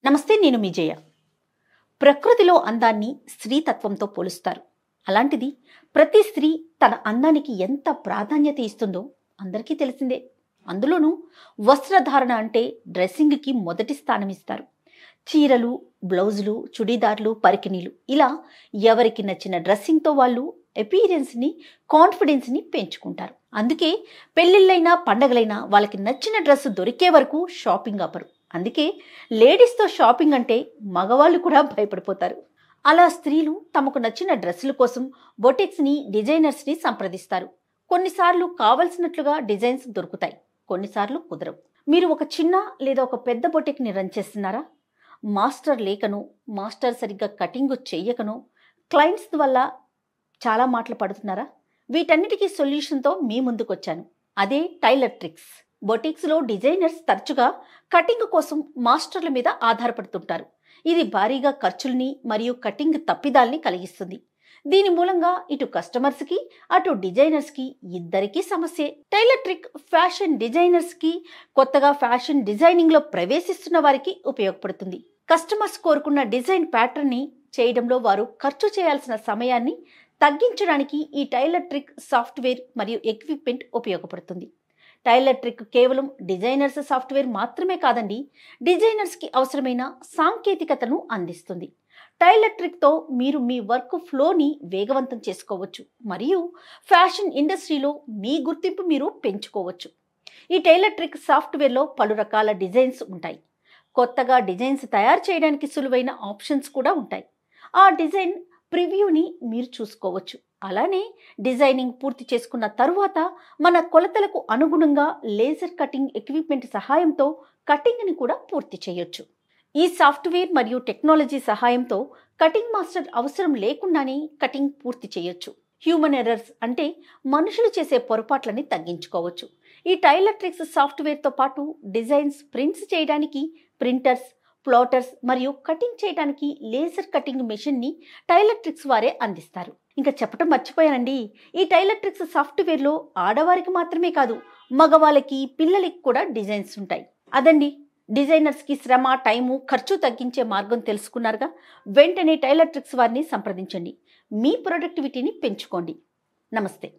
నమస్తే, నేను మీ జయ. ప్రకృతిలో అందాన్ని స్త్రీతత్వంతో పోలుస్తారు. అలాంటిది ప్రతి స్త్రీ తన అందానికి ఎంత ప్రాధాన్యత ఇస్తుందో అందరికీ తెలిసిందే. అందులోనూ వస్త్రధారణ అంటే డ్రెస్సింగ్కి మొదటి స్థానం ఇస్తారు. చీరలు, బ్లౌజులు, చుడీదార్లు, పరికిణీలు ఇలా ఎవరికి నచ్చిన డ్రెస్సింగ్తో వాళ్ళు అపీరెన్స్ని, కాన్ఫిడెన్స్ని పెంచుకుంటారు. అందుకే పెళ్ళిళ్ళైనా పండగలైనా వాళ్ళకి నచ్చిన డ్రెస్ దొరికే వరకు షాపింగ్ ఆపరు. అందుకే లేడీస్తో షాపింగ్ అంటే మగవాళ్ళు కూడా భయపడిపోతారు. అలా స్త్రీలు తమకు నచ్చిన డ్రెస్సుల కోసం బొటిక్స్ని, డిజైనర్స్ని సంప్రదిస్తారు. కొన్నిసార్లు కావలసినట్లుగా డిజైన్స్ దొరుకుతాయి, కొన్నిసార్లు కుదరవు. మీరు ఒక చిన్న లేదా ఒక పెద్ద బొటిక్ని రన్ చేస్తున్నారా? మాస్టర్ లేకను, మాస్టర్ సరిగ్గా కటింగ్ చెయ్యకను, క్లయింట్స్ వల్ల చాలా మాటలు పడుతున్నారా? వీటన్నిటికీ సొల్యూషన్తో మీ ముందుకు వచ్చాను. అదే టైలర్ ట్రిక్స్. బొటిక్స్లో డిజైనర్స్ తరచుగా కటింగ్ కోసం మాస్టర్ల మీద ఆధారపడుతుంటారు. ఇది భారీగా ఖర్చుల్ని మరియు కటింగ్ తప్పిదాల్ని కలిగిస్తుంది. దీని మూలంగా ఇటు కస్టమర్స్కి, అటు డిజైనర్స్కి ఇద్దరికీ సమస్యే. టైలర్ ట్రిక్ ఫ్యాషన్ డిజైనర్స్కి, కొత్తగా ఫ్యాషన్ డిజైనింగ్లో ప్రవేశిస్తున్న వారికి ఉపయోగపడుతుంది. కస్టమర్స్ కోరుకున్న డిజైన్ ప్యాటర్న్ని చేయడంలో వారు ఖర్చు చేయాల్సిన సమయాన్ని తగ్గించడానికి ఈ టైలర్ ట్రిక్ సాఫ్ట్వేర్ మరియు ఎక్విప్మెంట్ ఉపయోగపడుతుంది. టైలర్ ట్రిక్ కేవలం డిజైనర్స్ సాఫ్ట్వేర్ మాత్రమే కాదండి, డిజైనర్స్కి అవసరమైన సాంకేతికతను అందిస్తుంది. టైలర్ ట్రిక్తో మీరు మీ వర్క్ ఫ్లోని వేగవంతం చేసుకోవచ్చు మరియు ఫ్యాషన్ ఇండస్ట్రీలో మీ గుర్తింపు మీరు పెంచుకోవచ్చు. ఈ టైలర్ ట్రిక్ సాఫ్ట్వేర్లో పలు రకాల డిజైన్స్ ఉంటాయి. కొత్తగా డిజైన్స్ తయారు చేయడానికి సులువైన ఆప్షన్స్ కూడా ఉంటాయి. ఆ డిజైన్ ప్రివ్యూని మీరు చూసుకోవచ్చు. అలానే డిజైనింగ్ పూర్తి చేసుకున్న తరువాత మన కొలతలకు అనుగుణంగా లేజర్ కటింగ్ ఎక్విప్మెంట్ సహాయంతో కటింగ్ని కూడా పూర్తి చేయొచ్చు. ఈ సాఫ్ట్వేర్ మరియు టెక్నాలజీ సహాయంతో కటింగ్ మాస్టర్ అవసరం లేకుండానే కటింగ్ పూర్తి చేయొచ్చు. హ్యూమన్ ఎర్రర్స్ అంటే మనుషులు చేసే పొరపాట్లని తగ్గించుకోవచ్చు. ఈ టైలర్ ట్రిక్స్ సాఫ్ట్వేర్తో పాటు డిజైన్స్ ప్రింట్స్ చేయడానికి ప్రింటర్స్, ప్లాటర్స్ మరియు కటింగ్ చేయడానికి లేజర్ కటింగ్ మెషిన్ని టైలర్ ట్రిక్స్ వారే అందిస్తారు. ఇంకా చెప్పడం మర్చిపోయానండి, ఈ టైలర్ ట్రిక్స్ సాఫ్ట్వేర్లో ఆడవారికి మాత్రమే కాదు, మగవాళ్ళకి, పిల్లలకి కూడా డిజైన్స్ ఉంటాయి. అదండి, డిజైనర్స్కి శ్రమ, టైము, ఖర్చు తగ్గించే మార్గం తెలుసుకున్నారుగా. వెంటనే టైలర్ ట్రిక్స్ వారిని సంప్రదించండి. మీ ప్రొడక్టివిటీని పెంచుకోండి. నమస్తే.